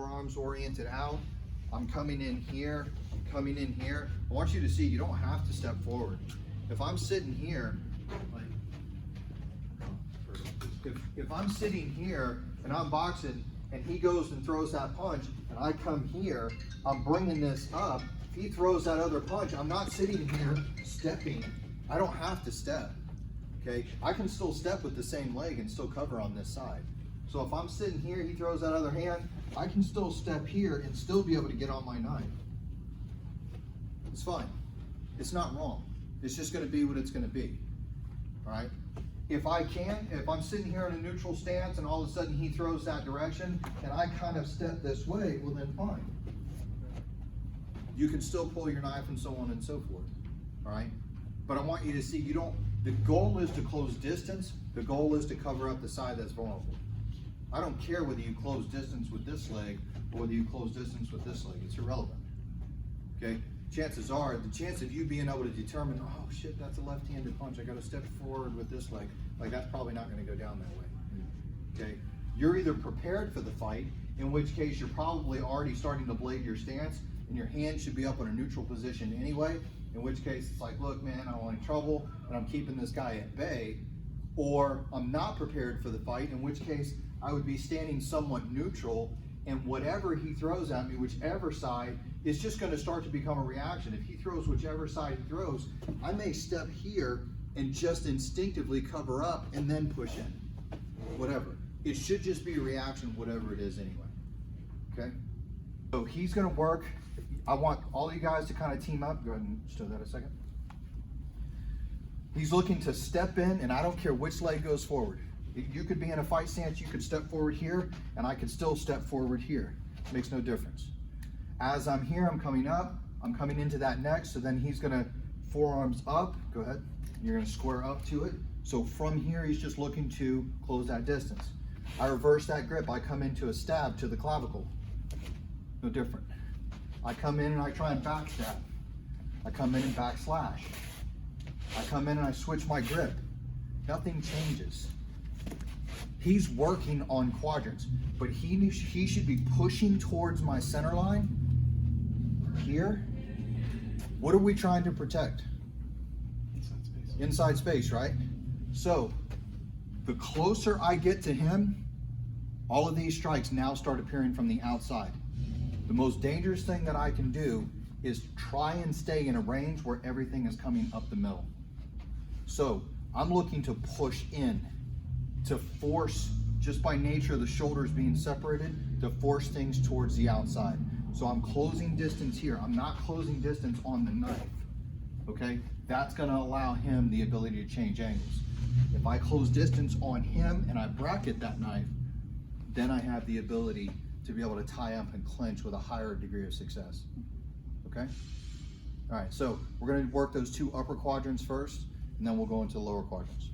forearms oriented out. I'm coming in here, coming in here. I want you to see you don't have to step forward. If I'm sitting here, like, if I'm sitting here and I'm boxing and he goes and throws that punch and I come here, I'm bringing this up. If he throws that other punch, I'm not sitting here stepping. I don't have to step, okay? I can still step with the same leg and still cover on this side. So if I'm sitting here, he throws that other hand, I can still step here and still be able to get on my knife. It's fine. It's not wrong. It's just gonna be what it's gonna be, all right? If I'm sitting here in a neutral stance and all of a sudden he throws that direction and I kind of step this way, well then fine. You can still pull your knife and so on and so forth, all right? But I want you to see, the goal is to close distance. The goal is to cover up the side that's vulnerable. I don't care whether you close distance with this leg or whether you close distance with this leg. It's irrelevant, okay? Chances are, the chance of you being able to determine, oh shit, that's a left-handed punch, I gotta step forward with this leg, like that's probably not gonna go down that way, okay? You're either prepared for the fight, in which case you're probably already starting to blade your stance, and your hand should be up in a neutral position anyway, in which case it's like, look man, I don't want any trouble, and I'm keeping this guy at bay, or I'm not prepared for the fight, in which case I would be standing somewhat neutral, and whatever he throws at me, whichever side, is just gonna start to become a reaction. If he throws whichever side he throws, I may step here and just instinctively cover up and then push in, whatever. It should just be a reaction, whatever it is anyway, okay? So he's gonna work. I want all you guys to kind of team up. Go ahead and show that a second. He's looking to step in, and I don't care which leg goes forward. You could be in a fight stance, you could step forward here, and I could still step forward here. Makes no difference. As I'm here, I'm coming up, I'm coming into that next, so then he's gonna forearms up, go ahead. You're gonna square up to it. So from here, he's just looking to close that distance. I reverse that grip, I come into a stab to the clavicle. No different. I come in and I try and backstab. I come in and backslash. I come in and I switch my grip. Nothing changes. He's working on quadrants, but he should be pushing towards my center line here. What are we trying to protect? Inside space. Inside space, right? So the closer I get to him, all of these strikes now start appearing from the outside. The most dangerous thing that I can do is try and stay in a range where everything is coming up the middle. So I'm looking to push in, to force, just by nature of the shoulders being separated, to force things towards the outside. So I'm closing distance here. I'm not closing distance on the knife, okay? That's gonna allow him the ability to change angles. If I close distance on him and I bracket that knife, then I have the ability to be able to tie up and clinch with a higher degree of success, okay? All right, so we're gonna work those two upper quadrants first, and then we'll go into the lower quadrants.